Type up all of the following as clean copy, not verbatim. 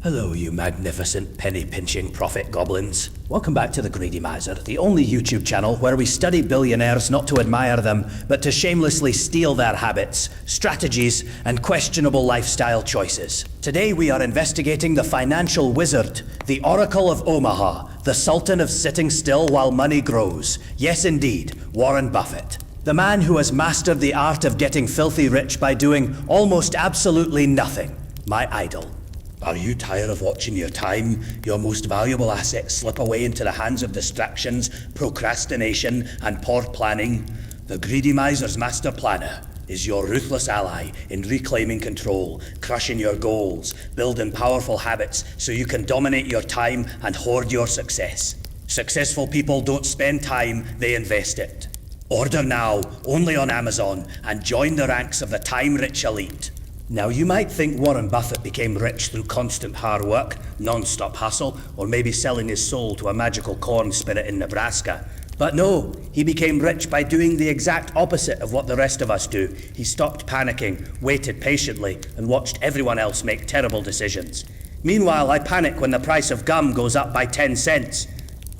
Hello, you magnificent penny-pinching profit goblins. Welcome back to The Greedy Miser, the only YouTube channel where we study billionaires not to admire them, but to shamelessly steal their habits, strategies, and questionable lifestyle choices. Today we are investigating the financial wizard, the Oracle of Omaha, the Sultan of sitting still while money grows. Yes, indeed, Warren Buffett. The man who has mastered the art of getting filthy rich by doing almost absolutely nothing. My idol. Are you tired of watching your time, your most valuable asset, slip away into the hands of distractions, procrastination, and poor planning? The Greedy Miser's master planner is your ruthless ally in reclaiming control, crushing your goals, building powerful habits so you can dominate your time and hoard your success. Successful people don't spend time, they invest it. Order now, only on Amazon, and join the ranks of the time-rich elite. Now, you might think Warren Buffett became rich through constant hard work, non-stop hustle, or maybe selling his soul to a magical corn spirit in Nebraska. But no, he became rich by doing the exact opposite of what the rest of us do. He stopped panicking, waited patiently, and watched everyone else make terrible decisions. Meanwhile, I panic when the price of gum goes up by 10 cents.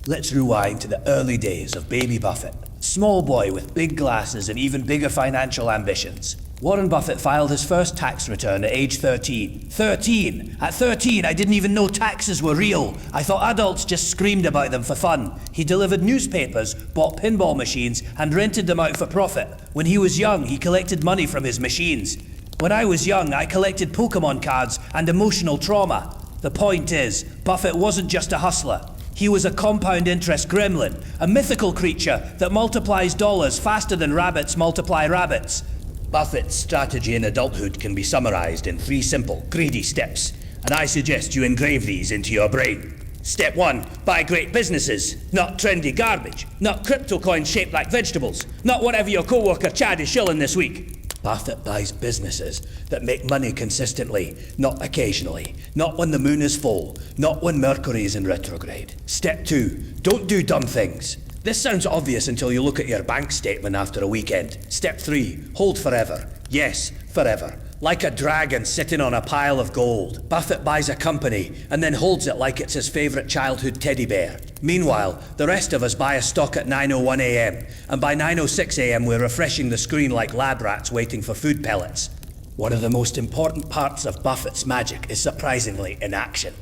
Let's rewind to the early days of baby Buffett. Small boy with big glasses and even bigger financial ambitions. Warren Buffett filed his first tax return at age 13. 13! At 13, I didn't even know taxes were real. I thought adults just screamed about them for fun. He delivered newspapers, bought pinball machines, and rented them out for profit. When he was young, he collected money from his machines. When I was young, I collected Pokemon cards and emotional trauma. The point is, Buffett wasn't just a hustler. He was a compound interest gremlin, a mythical creature that multiplies dollars faster than rabbits multiply rabbits. Buffett's strategy in adulthood can be summarized in 3 simple, greedy steps, and I suggest you engrave these into your brain. Step 1, buy great businesses, not trendy garbage, not crypto coins shaped like vegetables, not whatever your co-worker Chad is shilling this week. Buffett buys businesses that make money consistently, not occasionally, not when the moon is full, not when Mercury is in retrograde. Step 2, don't do dumb things. This sounds obvious until you look at your bank statement after a weekend. Step 3, hold forever. Yes, forever. Like a dragon sitting on a pile of gold. Buffett buys a company and then holds it like it's his favorite childhood teddy bear. Meanwhile, the rest of us buy a stock at 9:01 a.m. and by 9:06 a.m. we're refreshing the screen like lab rats waiting for food pellets. One of the most important parts of Buffett's magic is surprisingly inaction.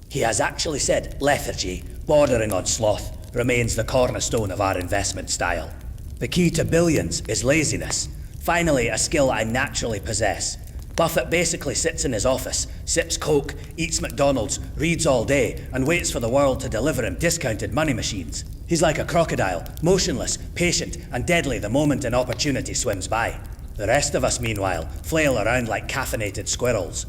He has actually said lethargy, bordering on sloth, remains the cornerstone of our investment style. The key to billions is laziness. Finally, a skill I naturally possess. Buffett basically sits in his office, sips Coke, eats McDonald's, reads all day, and waits for the world to deliver him discounted money machines. He's like a crocodile, motionless, patient, and deadly the moment an opportunity swims by. The rest of us, meanwhile, flail around like caffeinated squirrels.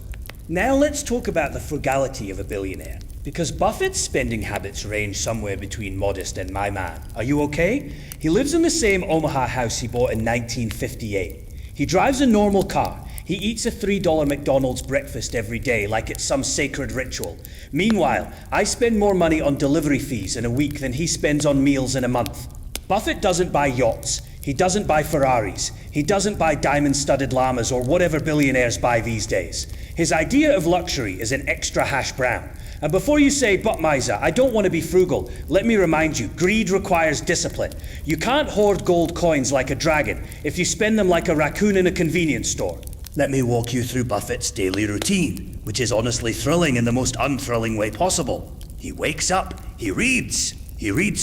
Now let's talk about the frugality of a billionaire. Because Buffett's spending habits range somewhere between modest and my man. Are you okay? He lives in the same Omaha house he bought in 1958. He drives a normal car. He eats a $3 McDonald's breakfast every day like it's some sacred ritual. Meanwhile, I spend more money on delivery fees in a week than he spends on meals in a month. Buffett doesn't buy yachts. He doesn't buy Ferraris. He doesn't buy diamond-studded llamas or whatever billionaires buy these days. His idea of luxury is an extra hash brown. And before you say, but miser, I don't want to be frugal, let me remind you, greed requires discipline. You can't hoard gold coins like a dragon if you spend them like a raccoon in a convenience store. Let me walk you through Buffett's daily routine, which is honestly thrilling in the most unthrilling way possible. He wakes up, he reads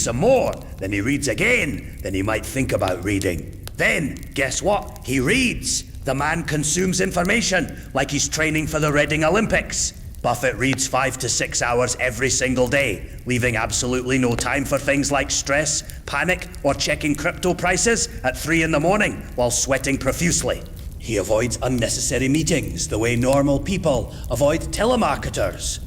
some more, then he reads again, then he might think about reading. Then, guess what? He reads. The man consumes information like he's training for the Reading Olympics. Buffett reads 5 to 6 hours every single day, leaving absolutely no time for things like stress, panic, or checking crypto prices at 3 in the morning while sweating profusely. He avoids unnecessary meetings the way normal people avoid telemarketers.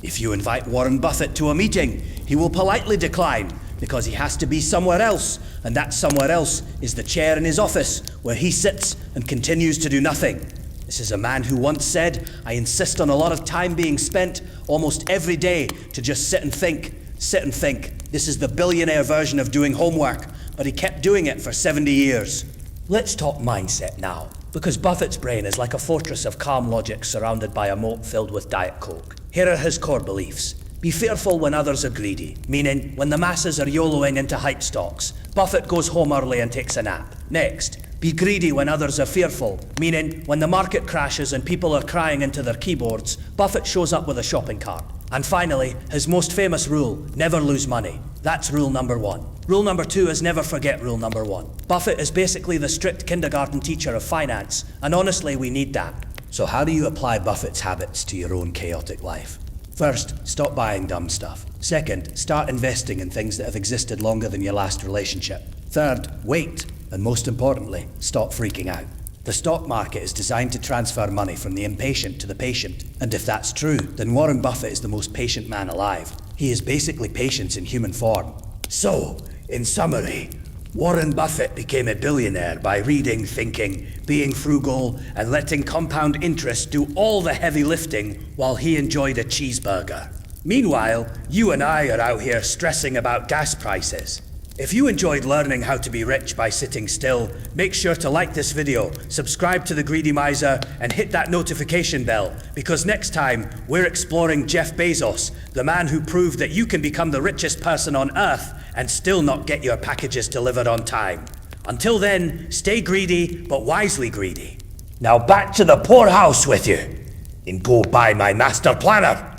If you invite Warren Buffett to a meeting, he will politely decline because he has to be somewhere else, and that somewhere else is the chair in his office where he sits and continues to do nothing. This is a man who once said, I insist on a lot of time being spent almost every day to just sit and think. This is the billionaire version of doing homework, but he kept doing it for 70 years. Let's talk mindset now, because Buffett's brain is like a fortress of calm logic surrounded by a moat filled with Diet Coke. Here are his core beliefs. Be fearful when others are greedy, meaning when the masses are YOLOing into hype stocks. Buffett goes home early and takes a nap. Next, be greedy when others are fearful, meaning when the market crashes and people are crying into their keyboards, Buffett shows up with a shopping cart. And finally, his most famous rule, never lose money. That's rule number 1. Rule number 2 is never forget rule number 1. Buffett is basically the strict kindergarten teacher of finance, and honestly, we need that. So how do you apply Buffett's habits to your own chaotic life? First, stop buying dumb stuff. Second, start investing in things that have existed longer than your last relationship. Third, wait. And most importantly, stop freaking out. The stock market is designed to transfer money from the impatient to the patient. And if that's true, then Warren Buffett is the most patient man alive. He is basically patience in human form. So, in summary, Warren Buffett became a billionaire by reading, thinking, being frugal, and letting compound interest do all the heavy lifting while he enjoyed a cheeseburger. Meanwhile, you and I are out here stressing about gas prices. If you enjoyed learning how to be rich by sitting still, make sure to like this video, subscribe to The Greedy Miser, and hit that notification bell, because next time we're exploring Jeff Bezos, the man who proved that you can become the richest person on Earth and still not get your packages delivered on time. Until then, stay greedy, but wisely greedy. Now back to the poorhouse with you, and go buy my master planner.